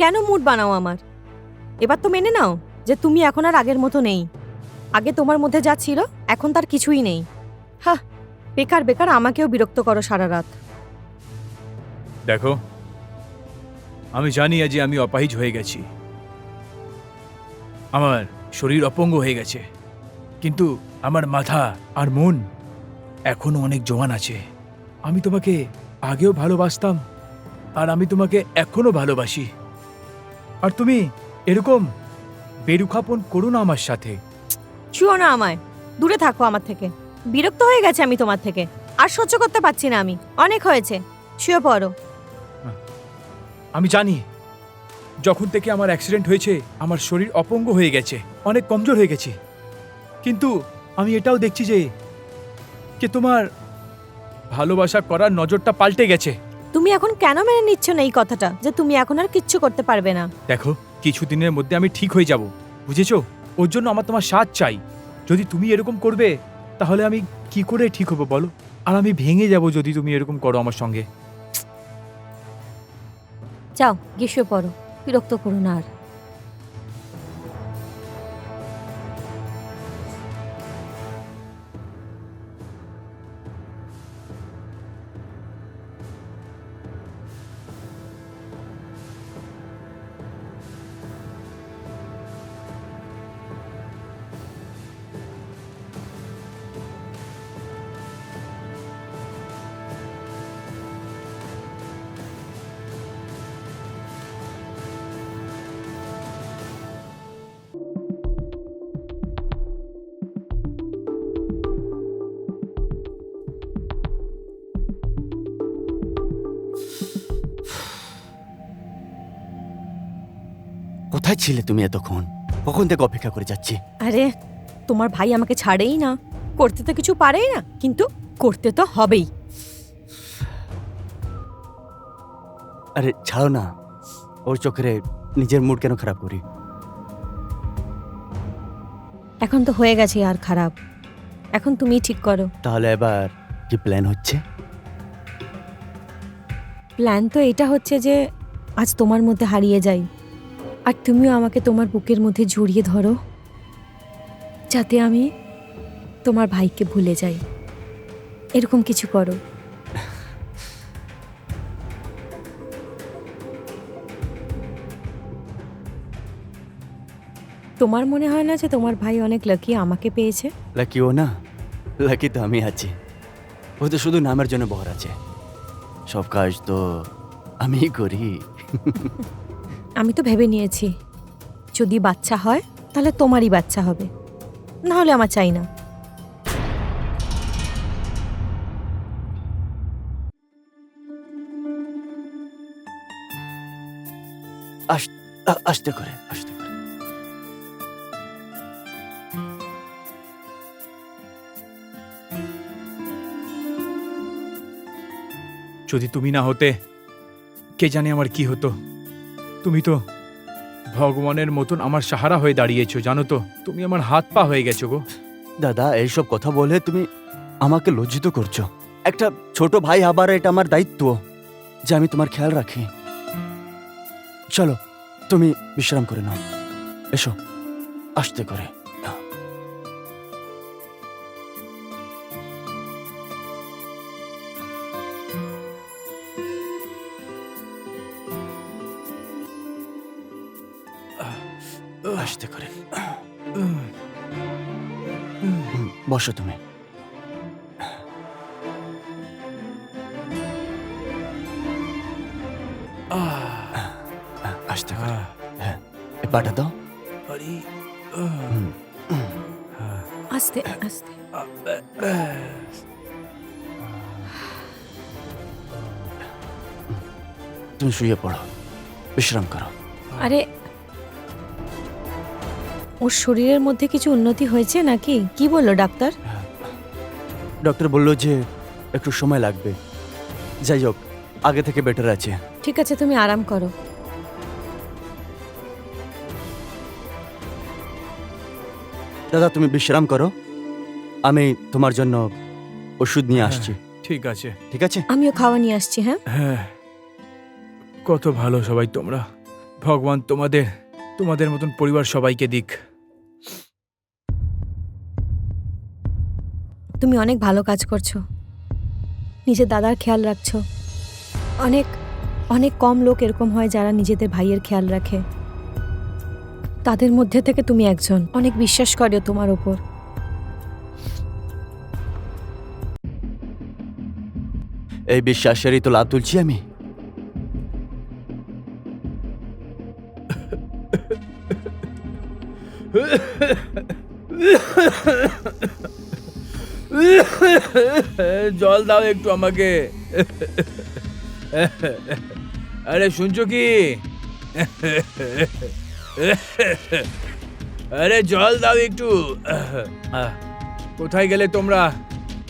কেন মুড বানাও আমার? এবার তো মেনে নাও যে তুমি এখন আর আগের মতো নেই। আগে তোমার মধ্যে যা ছিল এখন তার কিছুই নেই। হ্যাঁ, বেকার বেকার আমাকেও বিরক্ত করো সারা রাত। দেখো, আমি জানি আজ আমি অপাহিজ হয়ে গেছি, আমার শরীর অপঙ্গ হয়ে গেছে, কিন্তু আমার মাথা আর মন এখনো অনেক জোয়ান আছে। আমি তোমাকে আগেও ভালোবাসতাম আর আমি তোমাকে এখনো ভালোবাসি। আর তুমি এরকম বেরুখাপন করো না আমার সাথে। ছুঁয়ো না আমায়, দূরে থাকো আমার থেকে। বিরক্ত হয়ে গেছে আমি তোমার থেকে, আর সহ্য করতে পারছি না আমি। অনেক হয়েছে, শুয়ে পড়ো। আমি জানি যখন থেকে আমার অ্যাক্সিডেন্ট হয়েছে আমার শরীর অপঙ্গ হয়ে গেছে, অনেক কমজোর হয়ে গেছে, কিন্তু আমি এটাও দেখছি যে তোমার ভালোবাসা করার নজরটা পাল্টে গেছে। তুমি এখন কেন মেনে নিচ্ছ না এই কথাটা যে তুমি এখন আর কিচ্ছু করতে পারবে না? দেখো, কিছুদিনের মধ্যে আমি ঠিক হয়ে যাব, বুঝেছো? ওর জন্য আমার তোমার সাথ চাই। যদি তুমি এরকম করবে তাহলে আমি কি করে ঠিক হবো বলো? আর আমি ভেঙে যাব যদি তুমি এরকম করো আমার সঙ্গে। যাও গিয়ে শুয়ে পড়ো, বিরক্ত করো না আর। কোথায় ছিলে তুমি এতক্ষণ? কখন থেকে অপেক্ষা করে যাচ্ছি। আরে তোমার ভাই আমাকে ছাড়েই না, করতে তো কিছু পারেই না, কিন্তু করতে তো হবেই। আরে ছাড়ো না, ওর চোখে নিজের মুড কেন খারাপ করি? এখন তো হয়ে গেছে আর খারাপ, এখন তুমি ঠিক করো। তাহলে এবার কি প্ল্যান হচ্ছে? প্ল্যান তো এটা হচ্ছে যে আজ তোমার মধ্যে হারিয়ে যাই, আর তুমিও আমাকে তোমার বুকের মধ্যে জড়িয়ে ধরো, যাতে আমি তোমার ভাইকে ভুলে যাই। এরকম কিছু করো। তোমার মনে হয় না যে তোমার ভাই অনেক লাকি আমাকে পেয়েছে? লাকি ও না, লাকি তো আমি আছি। ও তো শুধু নামের জন্য বহর আছে, সব কাজ তো আমিই করি। আমি তো ভেবে নিয়েছি যদি বাচ্চা হয় তাহলে তোমারই বাচ্চা হবে, না হলে আমার চাই না। আস্তে করে, আস্তে করে। যদি তুমি না হতে কে জানে আমার কি হতো। তুমি তো ভগবানের মতন আমার সাহারা হয়ে দাঁড়িয়েছো, জানো তো? তুমি আমার হাত পা হয়ে গেছো গো। দাদা, এইসব কথা বলে তুমি আমাকে লজ্জিত করছো। একটা ছোট ভাই হবার এটা আমার দায়িত্ব যে আমি তোমার খেয়াল রাখি। চলো তুমি বিশ্রাম করে নাও, এসো আস্তে করে। আস্তে করে বসো তুমি। আস্তে করে, হ্যাঁ, এ পাটা দাও। আস্তে আস্তে। তুমি শুয়ে পড়ো, বিশ্রাম করো। আরে ওর শরীরের মধ্যে কিছু উন্নতি হয়েছে নাকি? কি বললো ডাক্তার? ডক্টর বললো যে একটু সময় লাগবে। যাই হোক, আগে থেকে বেটার আছে। ঠিক আছে, তুমি আরাম করো। দাদা তুমি বিশ্রাম করো, আমি তোমার জন্য ওষুধ নিয়ে আসছি। ঠিক আছে। ঠিক আছে? আমিও খাওয়া নিয়ে আসছি। হ্যাঁ, হ্যাঁ, কত ভালো সবাই তোমরা। ভগবান তোমাদের তোমাদের মতন পরিবার সবাইকে দিক। তুমি অনেক ভালো কাজ করছো, নিজের দাদার খেয়াল রাখছো। অনেক অনেক কম লোক এরকম হয় যারা নিজেদের ভাইয়ের খেয়াল রাখে। তাদের মধ্যে থেকে তুমি একজন। অনেক বিশ্বাস করে তোমার ওপর। এই বিশ্বাসেরই তো লাভ তুলছি আমি। জল দাও একটু আমাকে। আরে শুনছো কি? আরে জল দাও একটু। কোথায় গেলে তোমরা?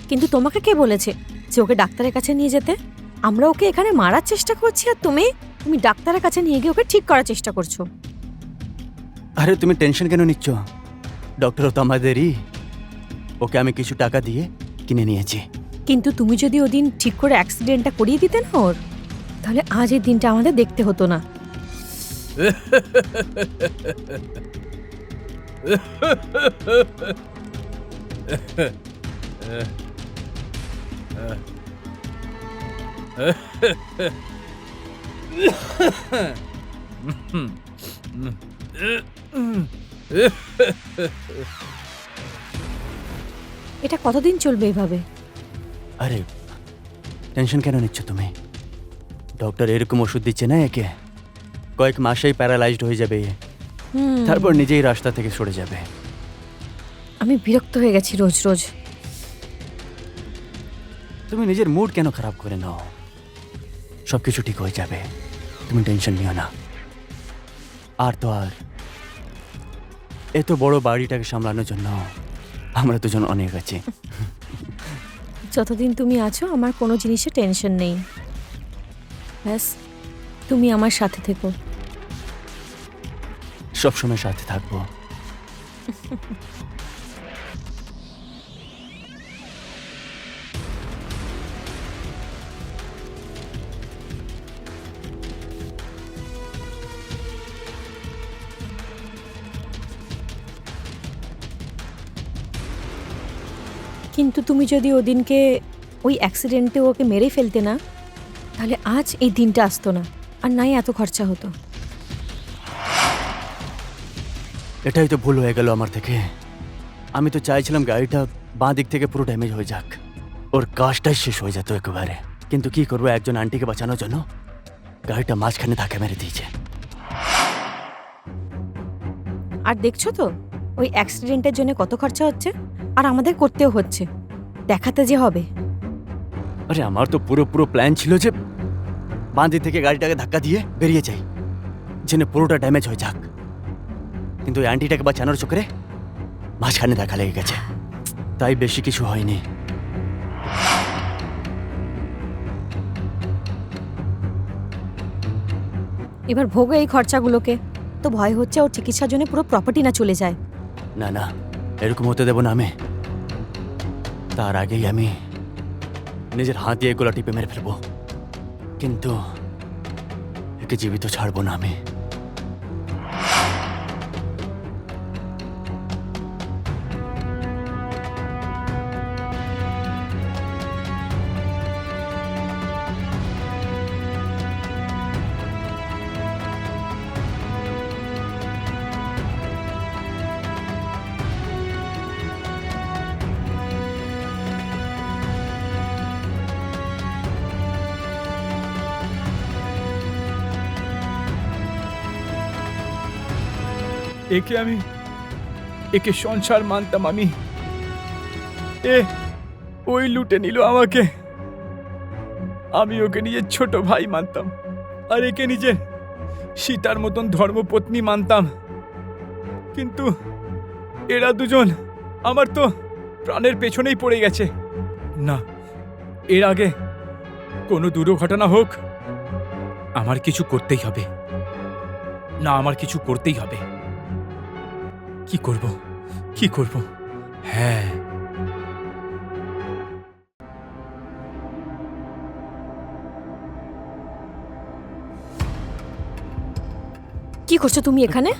কিন্তু তোমাকে কে বলেছে যে ওকে ডাক্তারের কাছে নিয়ে যেতে? আমরা ওকে এখানে মারার চেষ্টা করছি আর তুমি তুমি ডাক্তারের কাছে নিয়ে গিয়ে ওকে ঠিক করার চেষ্টা করছো। আরে তুমি টেনশন কেন নিচ্ছ? ডক্টরও তো আমাদেরই। ওকে আমি কিছু টাকা দিয়ে কিনে নিয়েছি। কিন্তু তুমি যদি ওদিন ঠিক করে অ্যাক্সিডেন্টটা করিয়ে দিতে না ওর, তাহলে আজ এই দিনটা আমাদের দেখতে হতো না। এটা কতদিন চলবে এভাবে? আরে টেনশন কেন নিচ্ছ তুমি? ডক্টর এরকম ওষুধ দিচ্ছে না একে, কয়েক মাসেই প্যারালাইজড হয়ে যাবে এ। তারপর নিজেই রাস্তা থেকে সরে যাবে। আমি বিরক্ত হয়ে গেছি রোজ রোজ। তুমি নিজের মুড কেন খারাপ করে নাও? সবকিছু ঠিক হয়ে যাবে, তুমি টেনশন নিও না। আর তো আর এত বড় বাড়িটাকে সামলানোর জন্য আমরা দুজন অনেক আছি। যতদিন তুমি আছো আমার কোনো জিনিসে টেনশন নেই। ব্যাস তুমি আমার সাথে থেকো। সবসময় সাথে থাকবো। কিন্তু তুমি যদি ওদিনকে ওই অ্যাক্সিডেন্টে ওকে মেরে ফেলতে না, তাহলে আজ এই দিনটা আসতো না, আর নাই এত খরচা হতো। এটাই তো ভুল হয়ে গেল আমার থেকে। আমি তো চাইছিলাম গাড়িটা বাঁ দিক থেকে পুরো ড্যামেজ হয়ে যাক, ওর কাজটাই শেষ হয়ে যেত একেবারে। কিন্তু কি করবো, একজন আন্টিকে বাঁচানোর জন্য গাড়িটা মাঝখানে ধাক্কা মেরে দিয়েছে। আর দেখছো তো ওই অ্যাক্সিডেন্টের জন্য কত খরচা হচ্ছে, আর আমাদের করতেও হচ্ছে। দেখাতে যে হবে। আরে আমার তো পুরো প্ল্যান ছিল যে বাঁ দিক থেকে গাড়িটাকে ধাক্কা দিয়ে বেরিয়ে যাই, যেন পুরোটা ড্যামেজ হয়ে যাক। কিন্তু ওই আন্টিটাকে বাঁচানোর চক্করে মাঝখানে ধাক্কা লেগে গেছে, তাই বেশি কিছু হয়নি। এবার ভোগো এই খরচাগুলোকে। তো ভয় হচ্ছে ওর চিকিৎসার জন্য পুরো প্রপার্টি না চলে যায়। না না, এরকম হতে দেব না আমি। তার আগেই আমি নিজের হাত দিয়ে গলা টিপে মেরে ফেলবো, কিন্তু একে জীবিত ছাড়বো না আমি। একে সংসার মানতাম আমি, ওই লুটে নিল আমাকে। আমি ওকে নিজের ছোট ভাই মানতাম, আর একে নিজের সীতার মতন ধর্মপত্নী মানতাম। কিন্তু এরা দুজন আমার তো প্রাণের পেছনেই পড়ে গেছে। না, এর আগে কোনো দুর্ঘটনা হোক, আমার কিছু করতেই হবে। না, আমার কিছু করতেই হবে। কি করব? হ্যাঁ, কি করছো তুমি এখানে?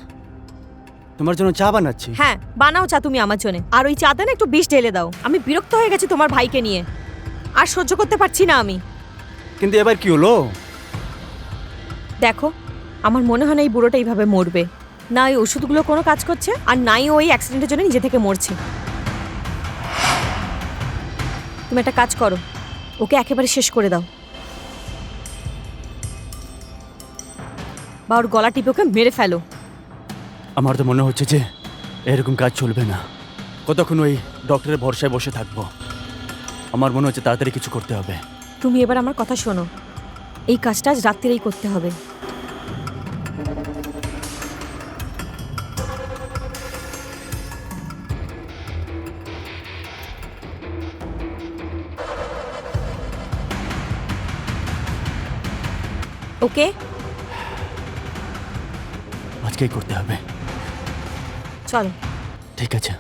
তোমার জন্য চা বানাচ্ছি। হ্যাঁ, বানাও চা তুমি আমার জন্য। আর ওই চাতে না একটু বিষ ঢেলে দাও। আমি বিরক্ত হয়ে গেছি তোমার ভাইকে নিয়ে, আর সহ্য করতে পারছি না আমি। কিন্তু এবার কি হলো? দেখো, আমার মনে হয় না এই বুড়োটা এইভাবে মরবে। না ওই ওষুধগুলো কোনো কাজ করছে, আর নাই ওই অ্যাক্সিডেন্টের জন্য নিজে থেকে মরছে। তুমি একটা কাজ করো, ওকে একেবারে শেষ করে দাও, বা ওর গলা টিপে ওকে মেরে ফেলো। আমার তো মনে হচ্ছে যে এরকম কাজ চলবে না। কতক্ষণ ওই ডক্টরের ভরসায় বসে থাকবো? আমার মনে হচ্ছে তাড়াতাড়ি কিছু করতে হবে। তুমি এবার আমার কথা শোনো, এই কাজটা আজ রাত্রিরেই করতে হবে। ওকে, আজকেই করতে হবে। চলো। ঠিক আছে।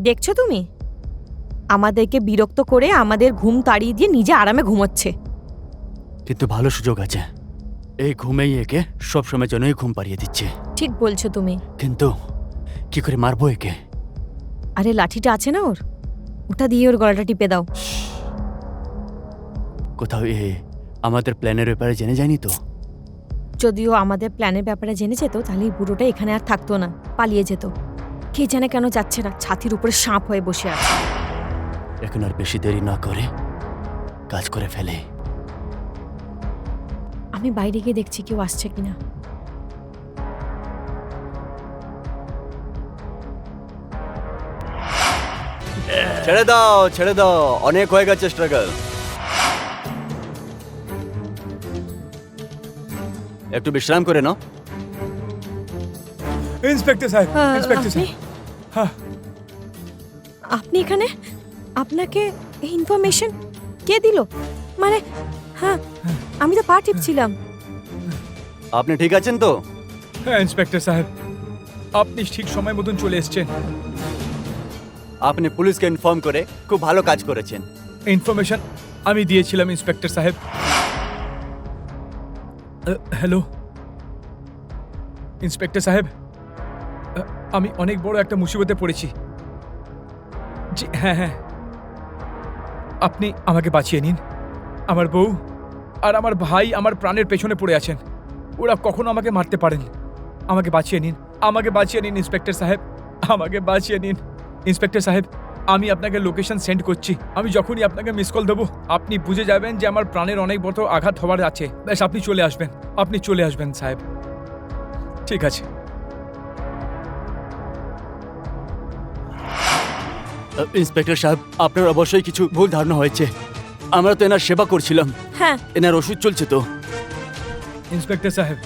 দেখছো তুমি, আমাদেরকে বিরক্ত করে আমাদের ঘুম তাড়িয়ে দিয়ে নিজে আরামে ঘুমোচ্ছে। কিন্তু ভালো সুযোগ আছে, এই ঘুমেই একে সবসময় জন্যই ঘুম পাড়িয়ে দিচ্ছে। ঠিক বলছো তুমি। কিন্তু কি করে মারবো একে? আরে লাঠিটা আছে না ওর, ওটা দিয়ে ওর গলাটা টিপে দাও। কোথাও আমাদের প্ল্যানের ব্যাপারে জেনে যায়নি তো? যদিও আমাদের প্ল্যানের ব্যাপারে জেনে যেত, তাহলে এই বুড়োটা এখানে আর থাকতো না, পালিয়ে যেত। কে জানে কেন যাচ্ছে না, ছাতির উপরে সাপ হয়ে বসে আছে। এখন আর বেশি দেরি না করে কাজ করে ফেলে। আমি বাইরে গিয়ে দেখছি কেউ আসছে কিনা। ছেড়ে দাও, অনেক হয়ে গেছে স্ট্রাগল। একটু বিশ্রাম করে নাও। ইন্সপেক্টর সাহেব, ইন্সপেক্টর আপনি সাহেব। হ্যাঁ, আপনি এখানে? আপনাকে এই ইনফরমেশন কে দিল? মানে হ্যাঁ, আমি তো পা টিপছিলাম। আপনি ঠিক আছেন তো? হ্যাঁ ইন্সপেক্টর সাহেব, আপনি ঠিক সময় মতন চলে এসেছেন। আপনি পুলিশকে ইনফর্ম করে খুব ভালো কাজ করেছেন। ইনফরমেশন আমি দিয়েছিলাম ইন্সপেক্টর সাহেব। হ্যালো ইন্সপেক্টর সাহেব, আমি অনেক বড় একটা মুসিবতে পড়েছি। জি হ্যাঁ হ্যাঁ, আপনি আমাকে বাঁচিয়ে নিন। আমার বউ আর আমার ভাই আমার প্রাণের পেছনে পড়ে আছেন, ওরা কখনো আমাকে মারতে পারেন। আমাকে বাঁচিয়ে নিন, আমাকে বাঁচিয়ে নিন ইন্সপেক্টর সাহেব, আমাকে বাঁচিয়ে নিন। ইন্সপেক্টর সাহেব, আমি আপনাকে লোকেশন সেন্ড করছি। আমি যখনই আপনাকে মিস কল দেবো, আপনি বুঝে যাবেন যে আমার প্রাণের অনেক বড় আঘাত হওয়ার আছে। ব্যাস আপনি চলে আসবেন, আপনি চলে আসবেন সাহেব। ঠিক আছে। ইন্সপেক্টর সাহেব, আপনার অবশ্যই কিছু ভুল ধারণা হয়েছে। আমরা তো এনার সেবা করছিলাম, হ্যাঁ, এনার ওষুধ চলছে তো। ইন্সপেক্টর সাহেব,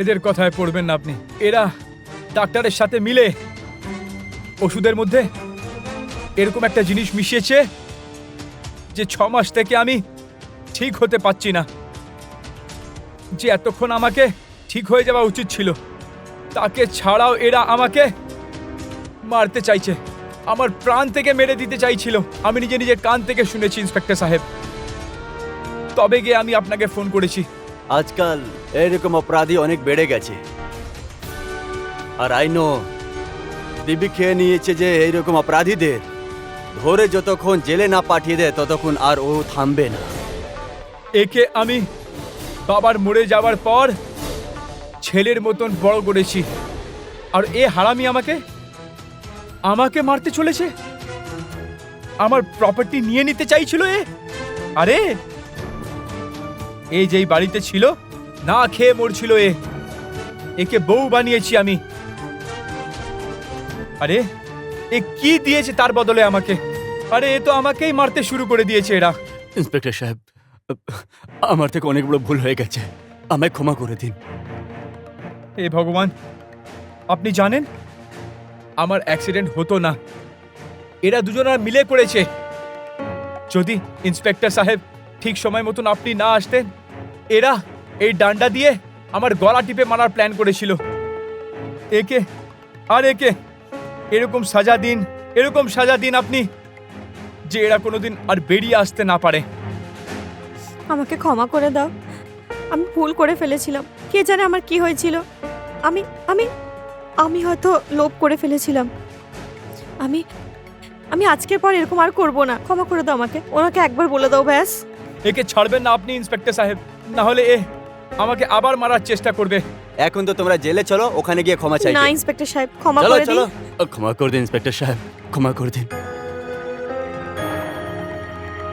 এদের কথায় পড়বেন না আপনি। এরা ডাক্তারের সাথে মিলে ওষুধের মধ্যে এরকম একটা জিনিস মিশিয়েছে যে 6 মাস থেকে আমি ঠিক হতে পারছি না। যে এতক্ষণ আমাকে ঠিক হয়ে যাওয়া উচিত ছিল, তাকে ছাড়াও এরা আমাকে মারতে চাইছে, আমার প্রাণ থেকে মেরে দিতে চাইছিল। আমি নিজের কান থেকে শুনেছি ইন্সপেক্টর সাহেব, তবে গিয়ে আমি আপনাকে ফোন করেছি। আজকাল এরকম অপরাধী অনেক বেড়ে গেছে, আর আইনও দিব্যি খেয়ে নিয়েছে যে এইরকম অপরাধীদের ধরে যতক্ষণ জেলে না পাঠিয়ে দেয় ততক্ষণ আর ও থামবে না। একে আমি বাবার মরে যাওয়ার পর ছেলের মতন বড় করেছি, আর এ হারামি আমাকে মারতে চলেছে। আমার প্রপার্টি নিয়ে নিতে চাইছিল এ। আরে এই যেই বাড়িতে ছিল, না খেয়ে মরছিল এ, একে বউ বানিয়েছি আমি। আরে এ কি দিয়েছে তার বদলে আমাকে? আরে এ তো আমাকেই মারতে শুরু করে দিয়েছে এরা। ইন্সপেক্টর সাহেব, আমার থেকে অনেক বড় ভুল হয়ে গেছে, আমায় ক্ষমা করে দিন। হে ভগবান, আপনি জানেন আমার অ্যাক্সিডেন্ট হতো না, এরা দুজনা মিলে করেছে। যদি ইন্সপেক্টর সাহেব ঠিক সময় মতন আপনি না আসতেন, এরা এই ডান্ডা দিয়ে আমার গলা টিপে মারার প্ল্যান করেছিল। একে আর একে এরকম সাজা দিন আপনি, যে এরা কোনোদিন আর বেরিয়ে আসতে না পারে। আমাকে ক্ষমা করে দাও, আমি ভুল করে ফেলেছিলাম। কে জানে আমার কি হয়েছিল। আমি আমি আমি হয়তো লোভ করে ফেলেছিলাম। আমি আমি আজকের পর এরকম আর করব না। ক্ষমা করে দাও আমাকে, ওনাকে একবার বলে দাও ব্যাস। একে ছাড়বেন না আপনি ইন্সপেক্টর সাহেব, না হলে এ আমাকে আবার মারার চেষ্টা করবে। এখন তো তোমরা জেলে চলো, ওখানে গিয়ে ক্ষমা চাইবে। না ইন্সপেক্টর সাহেব, ক্ষমা চলো করে চলো, দিন। ক্ষমা করে দিন ইন্সপেক্টর সাহেব, ক্ষমা করে দিন।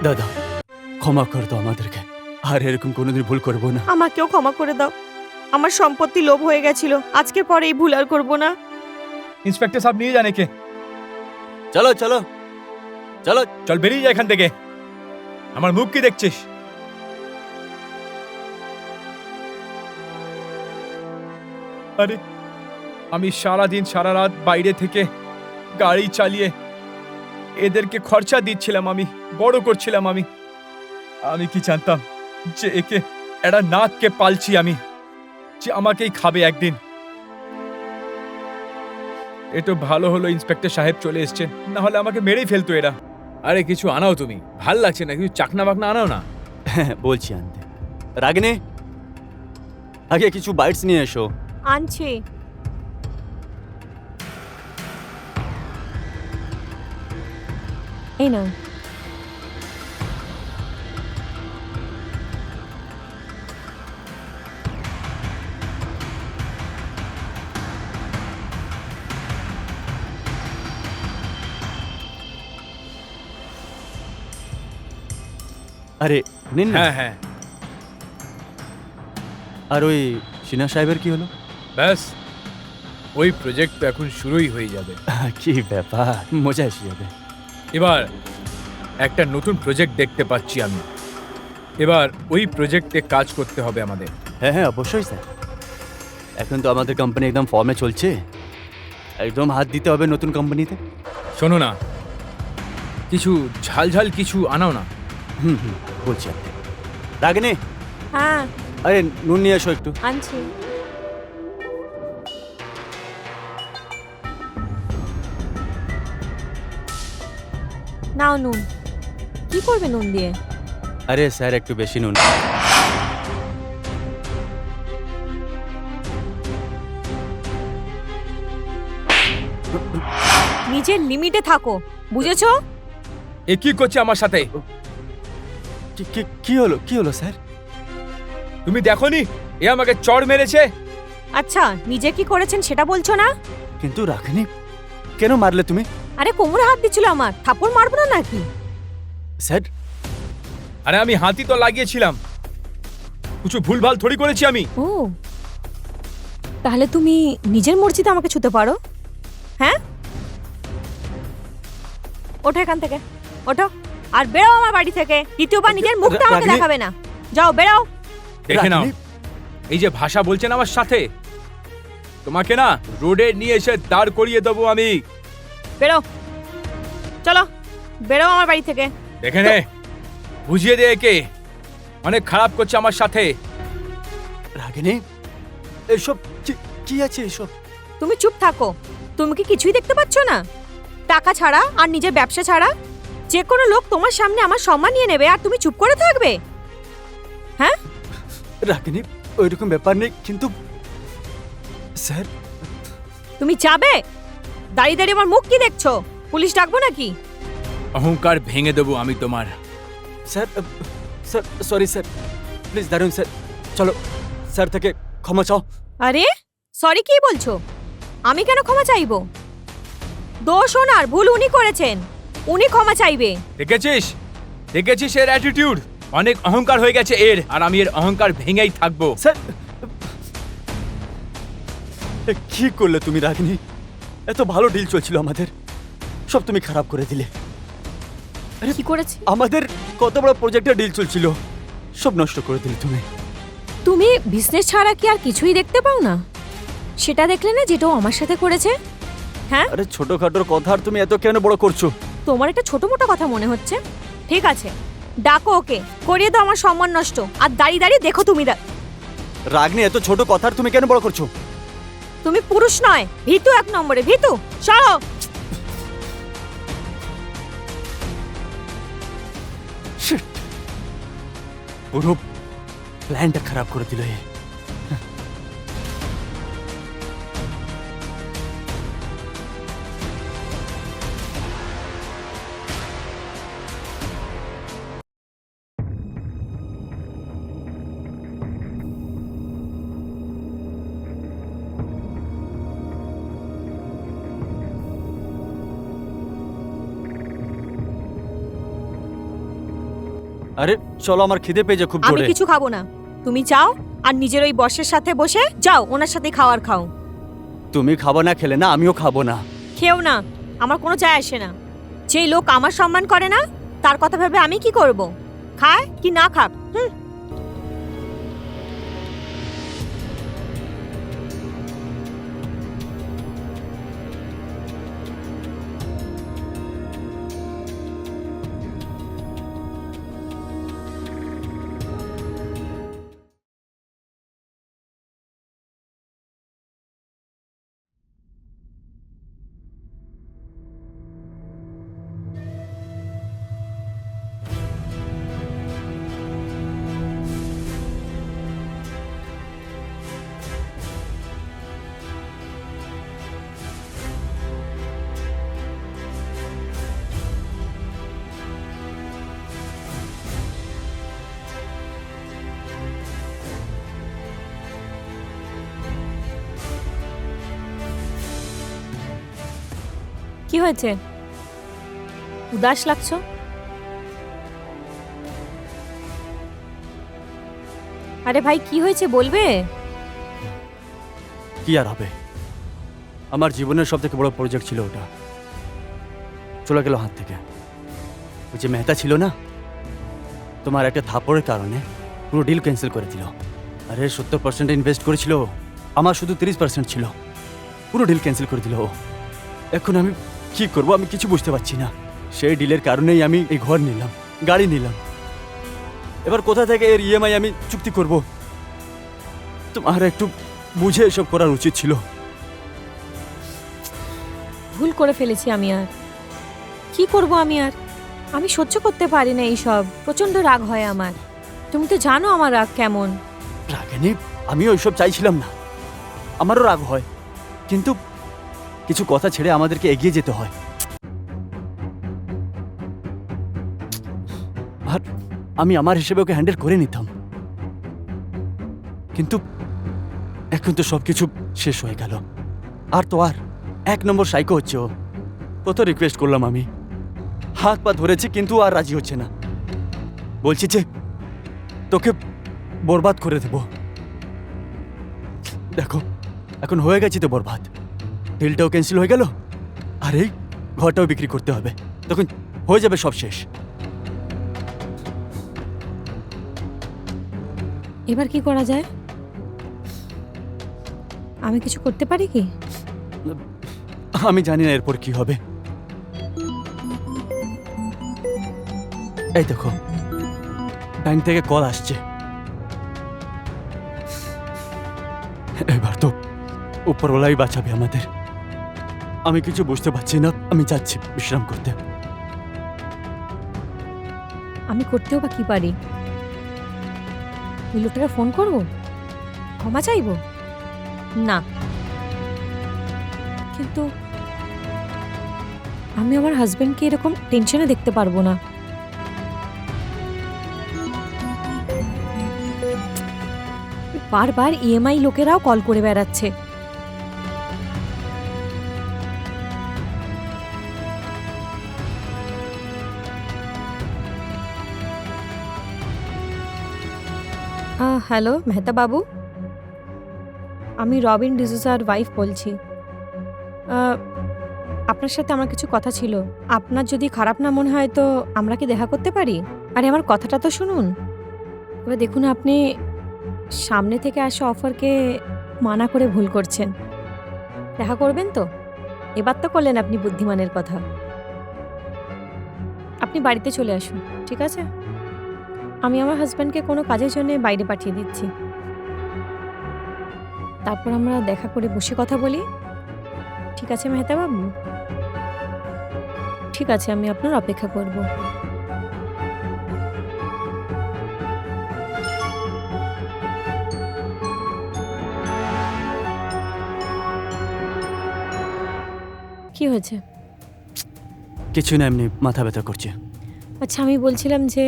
দাদা, ক্ষমা করে দাও আমাদেরকে, আর এরকম কোনোদিন ভুল করবো না। আমাকেও ক্ষমা করে দাও। আমার সম্পত্তি লোভ হয়ে গেছিল, আজকের পরে এই ভুল আর করব না। ইন্সপেক্টর সাহেব নিয়ে যান একে। চলো চলো চলো। চল বেরিয়ে যা এখান থেকে, আমার মুখ কি দেখছিস? আরে আমি সারা রাত বাইরে থেকে গাড়ি চালিয়ে এদেরকে খরচা দিচ্ছিলাম, আমি বড় করছিলাম। আমি কি জানতাম যে একে একটা নাককে পালছি আমি, যে আমাকেই খাবে একদিন। এ তো ভালো হলো ইন্সপেক্টর সাহেব চলে এসছেন, না হলে আমাকে মেরেই ফেলতো এরা। আরে কিছু আনাও, তুমি ভাল লাগছে না, কিছু চাকনা বাকনা আনাও না। হ্যাঁ বলছি আনতে। রাগিনী, আগে কিছু বাইটস নিয়ে এসো। আনছি। এই নাও। আরে নিন না। হ্যাঁ হ্যাঁ, আর ওই সিনহা সাহেবের কি হলো? ব্যাস ওই প্রজেক্ট তো এখন শুরুই হয়ে যাবে। কি ব্যাপার, মজা এসে যাবে। এবার একটা নতুন প্রজেক্ট দেখতে পাচ্ছি আমি, এবার ওই প্রজেক্টে কাজ করতে হবে আমাদের। হ্যাঁ হ্যাঁ অবশ্যই স্যার, এখন তো আমাদের কোম্পানি একদম ফর্মে চলছে, একদম হাত দিতে হবে নতুন কোম্পানিতে। শোনো না, কিছু ঝাল কিছু আনাও না। হুম, বলছি আপনি। রাগিনী, হ্যাঁ আরে নুন নিয়ে এসো একটু। আনছি। নাও নুন। কি করবে নুন দিয়ে? আরে স্যার একটু বেশি নুন। নিজের লিমিটে থাকো, বুঝেছো? এ কি করছে আমার সাথে? কি হলো স্যার? তুমি দেখোনি এ আমাকে চড় মেরেছে? আচ্ছা, নিজে কি করেছেন সেটা বলছো না? কিন্তু রাগিনী, কেন মারলে তুমি? আরে কোমরে হাত দিচ্ছিল আমার, থাপ্পড় মারবো না নাকি? স্যার, আরে আমি হাতি তো লাগিয়েছিলাম, কিছু ভুলভাল থোড়ি করেছি আমি। ও, তাহলে তুমি নিজের মর্জিতে আমাকে ছুতে পারো? হ্যাঁ, ওঠো এখান থেকে, ওঠো আর বেরো আমার বাড়ি থেকে। দ্বিতীয়বার নিজের মুখটা আমাকে রাগিনী- দেখাবে না। যাও, বেরো। দেখে নাও, রাগিনী, এই যে ভাষা বলছেন আমার সাথে, তোমাকে না রোডে নিয়ে এসে দাঁড় করিয়ে দেবো আমি। বেরো, চলো বেরো আমার বাড়ি থেকে। দেখে নে, বুঝিয়ে দে একে, অনেক খারাপ করছে আমার সাথে। রাগিনী, এসব কি আছে এসব? তুমি চুপ থাকো। তুমি কি কিছুই দেখতে পাচ্ছ না? টাকা ছাড়া আর নিজের ব্যবসা ছাড়া যে কোনো লোক তোমার সামনে আমার সম্মান নিয়ে নেবে আর তুমি চুপ করে থাকবে? হ্যাঁ, রাগিনী, ওইরকম ব্যাপার নেই, কিন্তু স্যার। তুমি যাবে? দাঁড়িয়ে দাঁড়িয়ে আমার মুখ কি দেখছো? পুলিশ ডাকবো নাকি? অহংকার ভেঙে দেবো আমি তোমার। Sir, sir sorry sir, please দাঁড়ুন স্যার। চলো স্যার থেকে ক্ষমা চাও। আরে সরি কি বলছো? আমি কেন ক্ষমা চাইবো? দোষ ওনার, ভুল উনি করেছেন, উনি ক্ষমা চাইবে। দেখেছিস এর অ্যাটিটিউড? অনেক অহংকার হয়ে গেছে এর, আর আমি এর অহংকার ভেঙেই থাকবো। স্যার, কি করলে তুমি রাগিনী? এত ভালো ডিল চলছিল আমাদের, সব তুমি খারাপ করে দিলে। কি করেছি? আমাদের কত বড় প্রজেক্টের ডিল চলছিল, সব নষ্ট করে দিলে তুমি। তুমি বিজনেস ছাড়া কি আর কিছুই দেখতে পাও না? সেটা দেখলে না যেটা ও আমার সাথে করেছে? হ্যাঁ, আরে ছোটখাটোর কথা আর তুমি এত কেন বড় করছো? তোমার একটা ছোট মোটো কথা মনে হচ্ছে। ঠিক আছে, ডাকো ওকে, করিয়ে দাও আমার সম্মান নষ্ট। আর দাঁড়িয়ে দাঁড়িয়ে দেখো তুমি রাগ নিয়ে এত ছোট কথা আর তুমি কেন বড় করছো? তুমি পুরুষ নয়, ভীতু, এক নম্বরে ভীতু। সরো। Shit! পুরো প্ল্যানটা খারাপ করে দিল এ। আরে চলো, আমার খিদে পেয়েছে খুব আমি জোরে। কিছু খাবো না, তুমি যাও আর নিজের ওই বসের সাথে বসে যাও, ওনার সাথে খাওয়ার খাও। তুমি খাবো না, খেলে না আমিও খাবো না। খেও না, আমার কোনো চায় আসে না। যেই লোক আমার সম্মান করে না তার কথা ভেবে আমি কি করব? খায় কি না খাক, হুম। কি হয়েছে? উদাস লাগছো? আরে ভাই, কি হয়েছে বলবে? কি আর হবে, আমার জীবনের সব থেকে বড় প্রজেক্ট ছিল ওটা, চলে গেল হাত থেকে। ওই যে মেহতা ছিল না, তোমার একটা থাপড়ের কারণে পুরো ডিল ক্যান্সেল করে দিল। আরে 70% ইনভেস্ট করেছিল, আমার শুধু 30% ছিল। পুরো ডিল ক্যান্সেল করে দিল ও। এখন আমি কি করব, আমি কিছু বুঝতে পারছি না। সেই ডিলের কারণেই আমি এই ঘর নিলাম, গাড়ি নিলাম। এবার কোথা থেকে এর ইএমআই আমি চুক্তি করব? তোমার একটু বুঝে এসব করার উচিত ছিল। ভুল করে ফেলেছি আমি, আর কি করব আমি? আর আমি সহ্য করতে পারি না এইসব, প্রচন্ড রাগ হয় আমার। তুমি তো জানো আমার রাগ কেমন। রাগে নেই, আমিও ওইসব চাইছিলাম না, আমারও রাগ হয়, কিন্তু কিছু কথা ছেড়ে আমাদেরকে এগিয়ে যেতে হয়। আর আমি আমার হিসেবে ওকে হ্যান্ডেল করে নিতাম, কিন্তু এখন তো সবকিছু শেষ হয়ে গেল। আর তো আর এক নম্বর সাইকো হচ্ছে ও। কত রিকোয়েস্ট করলাম আমি, হাত পা ধরেছি, কিন্তু আর রাজি হচ্ছে না। বলছি যে তোকে বরবাদ করে দেব। দেখো এখন হয়ে গেছি তো বরবাদ, ডিলটাও ক্যান্সেল হয়ে গেল, আর এই ঘরটাও বিক্রি করতে হবে, তখন হয়ে যাবে সব শেষ। এবার কি করা যায়? আমি কিছু করতে পারি কি? আমি জানি না এরপর কি হবে। এই দেখো, ব্যাংক থেকে কল আসছে। এবার তো উপরওয়ালাই বাঁচাবে আমাদের। আমি কিছু বুঝতে পারছি না, আমি যাচ্ছি বিশ্রাম করতে। আমি করতেও বা কি পারি? ওই লোকটাকে ফোন করবো, ক্ষমা চাইবো? না, কিন্তু আমি আমার হাজবেন্ডকে এরকম টেনশনে দেখতে পারবো না। বারবার ইএমআই লোকেরাও কল করে বেড়াচ্ছে। হ্যালো মেহতা বাবু, আমি রবিন ডিসুজার ওয়াইফ বলছি। আপনার সাথে আমার কিছু কথা ছিল। আপনার যদি খারাপ না মনে হয় তো আমরা কি দেখা করতে পারি? আরে আমার কথাটা তো শুনুন। এবার দেখুন, আপনি সামনে থেকে আসা অফারকে মানা করে ভুল করছেন। দেখা করবেন তো? এবার তো করলেন আপনি বুদ্ধিমানের কথা। আপনি বাড়িতে চলে আসুন, ঠিক আছে? আমি আমার হাজব্যান্ডকে কোনো কাজের জন্য বাইরে পাঠিয়ে দিচ্ছি। তারপর আমরা দেখা করে বসে কথা বলি। ঠিক আছে মেহতা বাবু? ঠিক আছে, আমি আপনার অপেক্ষা করব। কি হয়েছে? কিছু না, এমনি মাথা ব্যথা করছে। আচ্ছা, আমি বলছিলাম যে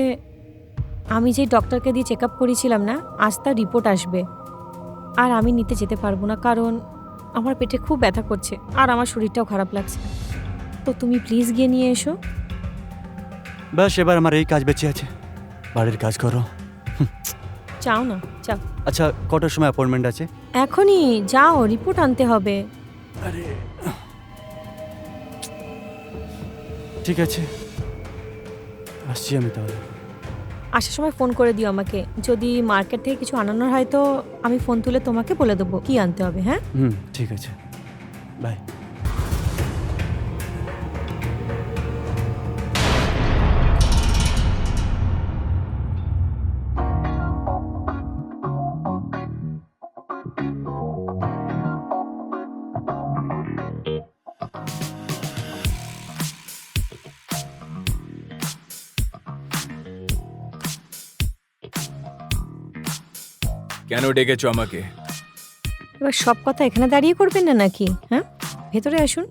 আমি যে ডক্টরকে দিয়ে চেক আপ করেছিলাম না, আজ তার রিপোর্ট আসবে। আর আমি নিতে যেতে পারবো না, কারণ আমার পেটে খুব ব্যথা করছে আর আমার শরীরটাও খারাপ লাগছে। তো তুমি প্লিজ গিয়ে নিয়ে এসো। ব্যাস, এবার আমার এই কাজ বেঁচে আছে, বাড়ির কাজ করো। চাও না? চাও। আচ্ছা, কটার সময় অ্যাপয়েন্টমেন্ট আছে? এখনই যাও, রিপোর্ট আনতে হবে। আরে ঠিক আছে, আসছি আমি তাহলে। আসার সময় ফোন করে দিও আমাকে। যদি মার্কেট থেকে কিছু আনানোর হয় তো আমি ফোন তুলে তোমাকে বলে দেবো কি আনতে হবে। হ্যাঁ, ঠিক আছে, বাই। কেন ডেকেছো আমাকে? এবার সব কথা এখানে দাঁড়িয়ে করবেন না নাকি? হ্যাঁ, ভেতরে আসুন।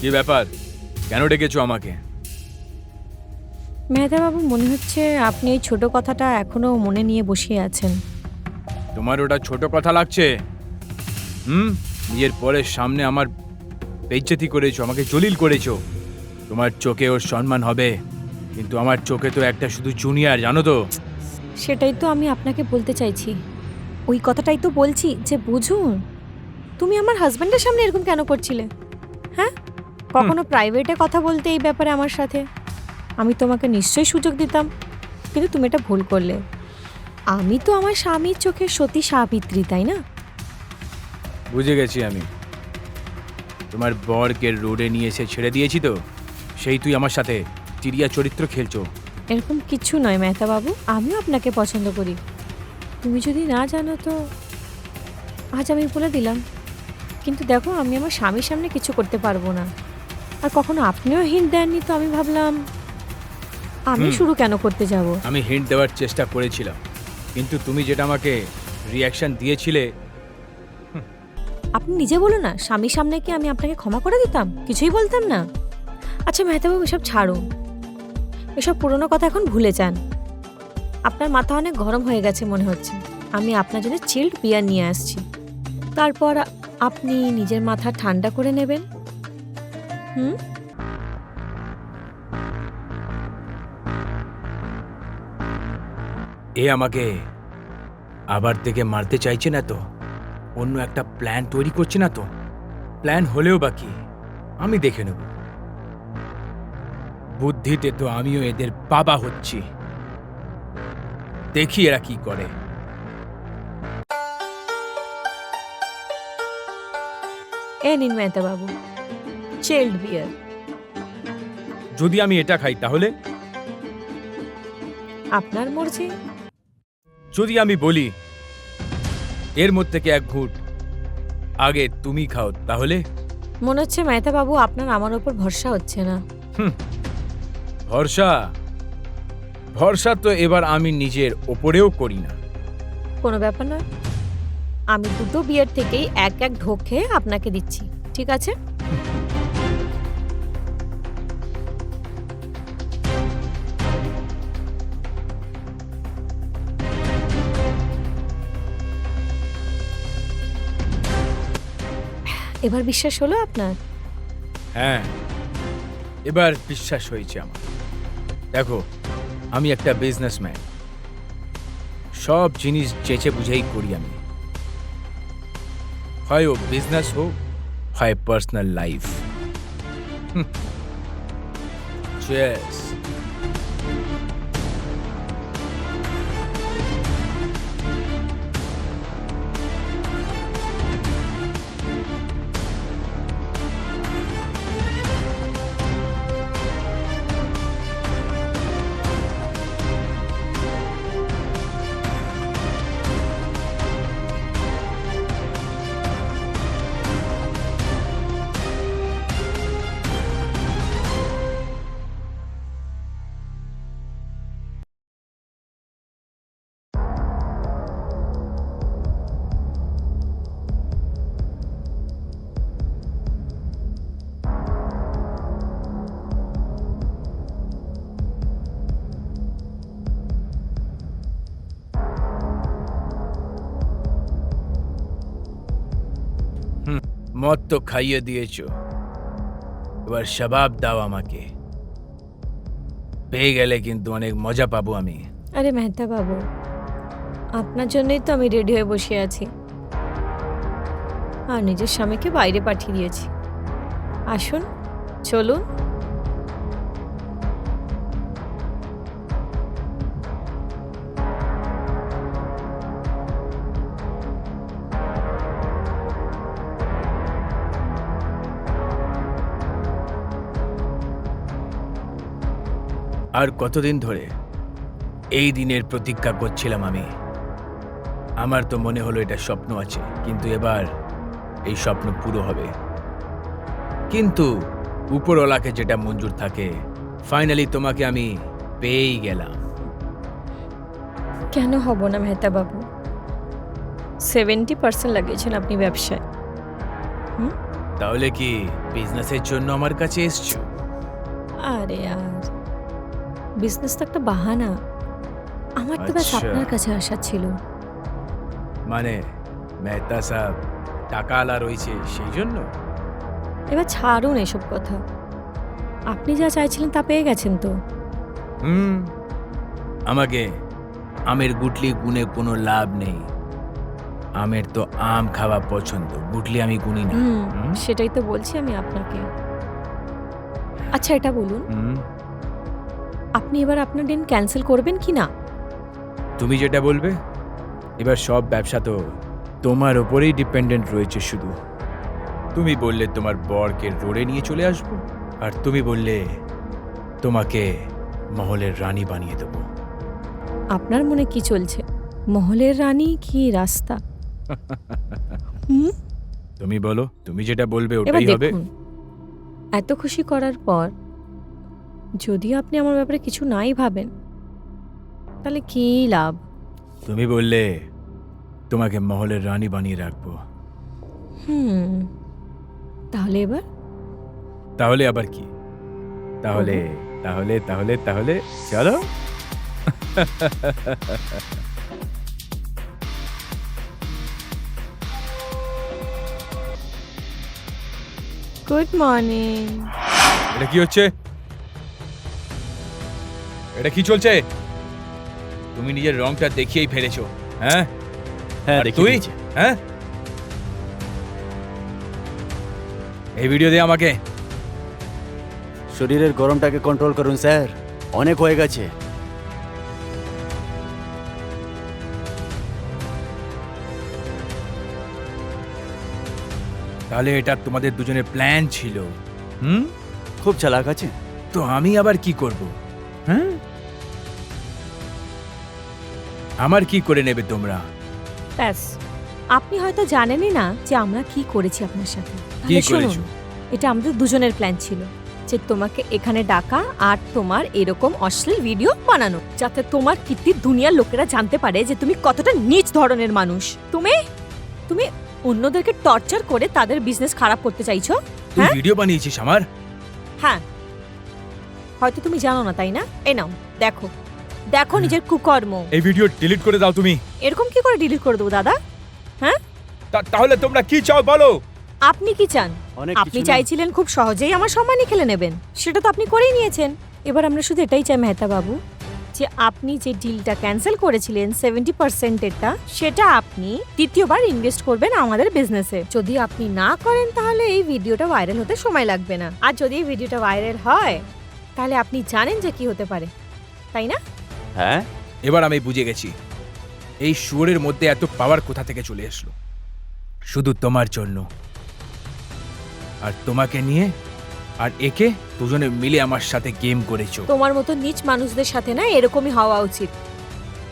কি ব্যাপার? কেন ডেকেছো আমাকে? মেহতা বাবু, মনে হচ্ছে আপনি এই ছোট কথাটা এখনো মনে নিয়ে বসে আছেন। তোমার ওটা ছোট কথা লাগছে? নিজের পরের সামনে আমার বেইজ্জতি করেছো, আমাকে জলিল করেছো। তোমার চোখে ওর সম্মান হবে, কিন্তু আমার চোখে তো একটা শুধু জুনিয়র, জানো তো? সেটাই তো আমি আপনাকে বলতে চাইছি। ওই কথাটাই তো বলছি যে বুঝুন। তুমি আমার হাজব্যান্ডের সামনে এরকম কেন করছিলে? হ্যাঁ, কখনো প্রাইভেটে কথা বলতে এই ব্যাপারে আমার সাথে আমি তোমাকে নিশ্চয়ই সুযোগ দিতাম, কিন্তু তুমি এটা ভুল করলে। আমি তো আমার স্বামীর চোখে সতী সাবিত্রী, তাই না? বুঝে গেছি আমি। তোমার বরকে রোডে নিয়ে এসে ছেড়ে দিয়েছি তো, সেই তুই আমার সাথে চিড়িয়া চরিত্র খেলছো। এরকম কিছু নয় মেহতা বাবু, আমিও আপনাকে পছন্দ করি। তুমি যদি না জানো তো আজ আমি বলে দিলাম। কিন্তু দেখো, আমি আমার স্বামীর সামনে কিছু করতে পারবো না। আর কখনো আপনিও হিন্ট দেননি, তো আমি ভাবলাম আমি শুরু কেন করতে যাব। আমি হিন্ট দেওয়ার চেষ্টা করেছিলাম, কিন্তু তুমি যেটা আমাকে রিয়াকশন দিয়েছিলে। আপনি নিজে বলুন না, স্বামীর সামনে কি আমি আপনাকে ক্ষমা করে দিতাম? কিছুই বলতাম না। আচ্ছা মেহতাবাবু, এসব ছাড়ুন। এসব পুরনো কথা এখন ভুলে যান। আপনার মাথা অনেক গরম হয়ে গেছে মনে হচ্ছে। আমি আপনার জন্য চিল্ড বিয়ার নিয়ে আসছি। তারপর আপনি নিজের মাথা ঠান্ডা করে নেবেন। এ আমাকে আবার থেকে মারতে চাইছে না তো? অন্য একটা প্ল্যান তৈরি করছে না তো? প্ল্যান হলেও বাকি আমি দেখে নেব। বুদ্ধিতে তো আমিও এদের বাবা হচ্ছি, দেখি এরা কি করে। এ নিন মেহতাবাবু, চিল্ড বিয়ার। যদি আমি এটা খাই তাহলে? আপনার মর্জি। যদি আমি বলি এর মধ্যে থেকে এক ঘুট আগে তুমি খাও, তাহলে? মনে হচ্ছে মেহতাবাবু আপনার আমার ওপর ভরসা হচ্ছে না। ভরসা ভরসা তো এবার আমি নিজের ওপরেও করি না। কোনো ব্যাপার নয়, আমি দুটো বিয়ার থেকেই এক এক ঢোক খেয়ে আপনাকে দিচ্ছি, ঠিক আছে? এবার বিশ্বাস হলো আপনার? হ্যাঁ, এবার বিশ্বাস হয়েছে আমার। দেখো, আমি একটা বিজনেসম্যান, সব জিনিস চেচে বুঝেই করি আমি। হয় ও বিজনেস হোক, হয় পার্সোনাল লাইফ। Cheers. মদ তো খাইয়ে দিয়েছো, এবার শাবাব দাও আমাকে। পেয়ে গেলে কিন্তু অনেক মজা পাবো আমি। আরে মেহতা বাবু, আপনার জন্যই তো আমি রেডি হয়ে বসে আছি, আর নিজের স্বামীকে বাইরে পাঠিয়ে দিয়েছি। আসুন, চলুন। আর কতদিন ধরে এই দিনের প্রতীক্ষা করছিলাম আমি। আমার তো মনে হলো এটা স্বপ্ন আছে, কিন্তু এবার এই স্বপ্ন পুরো হবে। কিন্তু উপরওয়ালাকে যেটা মঞ্জুর থাকে, ফাইনালি তোমাকে আমি পেয়েই গেলাম। কেন হব না মেহতা বাবু? 70% লাগিয়েছেন আপনি ব্যবসায়। তাহলে কি বিজনেসের জন্য আমার কাছে এসছো? আরে আর বিজনেস তো একটা বাহানা, আমার তো ব্যাস আচ্ছা। আপনার কাছে আসা ছিল। মানে মেহতা সাহেব টাকা আলা রয়েছে সেই জন্য? এবার ছাড়ুন এসব কথা, আপনি যা চাইছিলেন তা পেয়ে গেছেন তো। আমাকে আমের গুটলি গুনে কোনো লাভ নেই। আমের তো আম খাওয়া পছন্দ, গুটলি আমি গুনি না। হুম? সেটাই তো বলছি আমি আপনাকে। আচ্ছা এটা বলুন, হুম, আপনি এবার আপনার দিন ক্যান্সেল করবেন কি না? তুমি যেটা বলবে। এবার সব ব্যবসা তো তোমার ওপরেই ডিপেন্ডেন্ট রয়েছে শুধু। তুমি বললে তোমার বরকে রোডে নিয়ে চলে আসবো, আর তুমি বললে তোমাকে মহলের রানী বানিয়ে দেবো। আপনার মনে কি চলছে, মহলের রানী কি রাস্তা? হুম? তুমি বলো, তুমি যেটা বলবে এবার ওটাই হবে। দেখুন, এত খুশি করার পর যদি আপনি আমার ব্যাপারে কিছু নাই ভাবেন, তাহলে কি লাভ? তুমি বললে তোমাকে মহলের রানী বানিয়ে রাখবো। তাহলে এবার তাহলে আবার কি? তাহলে তাহলে তাহলে তাহলে চলো। Good morning. এটা কি হচ্ছে? এটা কি চলছে? তুমি নিজের রংটা দেখিয়েই ফেলেছো। হ্যাঁ হ্যাঁ আর দেখিয়ে তুই? দিয়েছি। হ্যাঁ, এই ভিডিও দে আমাকে। শরীরের গরমটাকে কন্ট্রোল করুন স্যার, অনেক হয়ে গেছে। তাহলে এটা তোমাদের দুজনের প্ল্যান ছিল? খুব চালাক আছে। তো আমি আবার কি করব? হ্যাঁ, আমার কি করে নেবে তোমরা? ব্যাস, আপনি হয়তো জানেনই না যে আমরা কি করেছি আপনার সাথে। কি তাহলে শুনুন, করেছো? এটা আমাদের দুজনের প্ল্যান ছিল যে তোমাকে এখানে ডাকা আর তোমার এরকম অশ্লীল ভিডিও বানানো, যাতে তোমার কীর্তি দুনিয়ার লোকেরা জানতে পারে যে তুমি কতটা নীচ ধরনের মানুষ। তুমি তুমি অন্যদেরকে টর্চার করে তাদের বিজনেস খারাপ করতে চাইছো। তুই হ্যাঁ? ভিডিও বানিয়েছিস আমার? হ্যাঁ, হয়তো তুমি জানো না, তাই না? এই নাও, দেখো দেখো নিজের কুকর্ম। এই ভিডিও ডিলিট করে দাও তুমি। এরকম কি করে ডিলিট করে দেবো দাদা? হ্যাঁ, তাহলে তোমরা কি চাও বলো? আপনি কি চান? অনেক আপনি কিছু না। চাইছিলেন খুব সহজেই আমার সম্মানই খেলে নেবেন, সেটা তো আপনি করেই নিয়েছেন। এবার আমরা শুধু এটাই চাই মেহতা বাবু, যে আপনি যে ডিলটা ক্যান্সেল করেছিলেন 70%-এরটা, সেটা আপনি দ্বিতীয়বার ইনভেস্ট করবেন আমাদের বিজনেসে। যদি আপনি না করেন তাহলে এই ভিডিওটা ভাইরাল হতে সময় লাগবে না, আর যদি এই ভিডিওটা ভাইরাল হয় তাহলে আপনি জানেন যে কি হতে পারে, তাই না? হ্যাঁ, এবার আমি বুঝে গেছি এই শুয়োরের মধ্যে এত পাওয়ার কোথা থেকে চলে আসলো। শুধু তোমার জন্য, আর তোমাকে নিয়ে আর একে দুজনে মিলে আমার সাথে গেম করেছো। তোমার মতো নীচ মানুষদের সাথে না এরকমই হওয়া উচিত।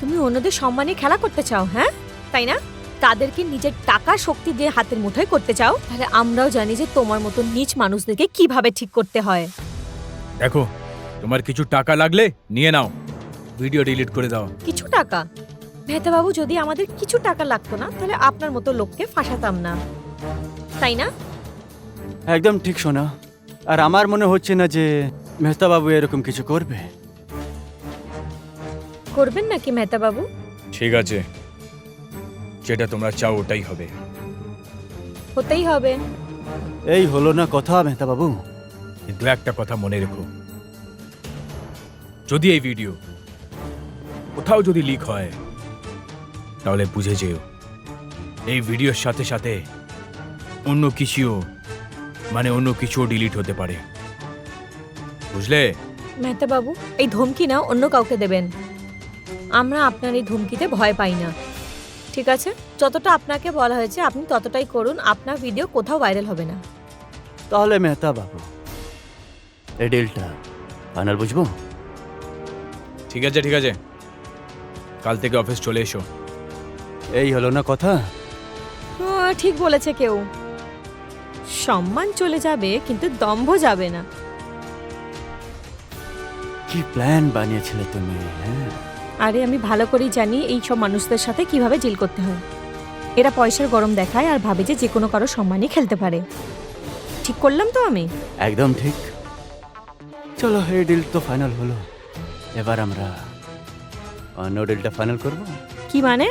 তুমি অন্যদের সম্মানে খেলা করতে চাও, হ্যাঁ তাই না? তাদেরকে নিজের টাকা শক্তি দিয়ে হাতের মুঠোয় করতে চাও। তাহলে আমরাও জানি যে তোমার মতো নীচ মানুষদেরকে কিভাবে ঠিক করতে হয়। দেখো, তোমার কিছু টাকা লাগলে নিয়ে নাও, ভিডিও ডিলিট করে দাও। কিছু টাকা? মেহতাবাবু, যদি আমাদের কিছু টাকা লাগতো না তাহলে আপনার মতো লোককে ফাঁসাতাম না, তাই না? একদম ঠিক শোনা। আর আমার মনে হচ্ছে না যে মেহতা বাবু এরকম কিছু করবে। করবেন নাকি মেহতাবাবু? ঠিক আছে, যেটা তোমরা চাও ওটাই হবে। হতেই হবে। এই হলো না কথা মেহতা বাবু। কিন্তু একটা কথা মনে রেখো, যদি এই ভিডিও কোথাও যদি লিক হয় তাহলে বুঝে যেও এই ভিডিওর সাথে সাথে অন্য কিছুও, মানে অন্য কিছুও ডিলিট হতে পারে, বুঝলে? মেহতাবাবু, এই ধমকি না অন্য কাউকে দেবেন। আমরা আপনার এই ধমকিতে ভয় পাই না, ঠিক আছে? যতটা আপনাকে বলা হয়েছে আপনি ততটাই করুন, আপনার ভিডিও কোথাও ভাইরাল হবে না। তাহলে মেহতা বাবু এই ডিলটা ফাইনাল বুঝবো? ঠিক আছে, ঠিক আছে, কাল থেকে অফিস চলে এসো। এই হলো না কথা। ঠিক বলেছে কেউ, সম্মান চলে যাবে কিন্তু দম্ভ যাবে না। কি প্ল্যান বানিয়েছিলে তুমি? হ্যাঁ, আরে আমি ভালো করেই জানি এই সব মানুষদের সাথে কিভাবে ডিল করতে হয়। এরা পয়সার গরম দেখায় আর ভাবে যে কোনো কারো সম্মানই খেলতে পারে। ঠিক করলাম তো আমি? একদম ঠিক। চলো, এই ডিল তো ফাইনাল হলো, এবার আমরা অন্য ডিলটা ফাইনাল করবো। কি মানে?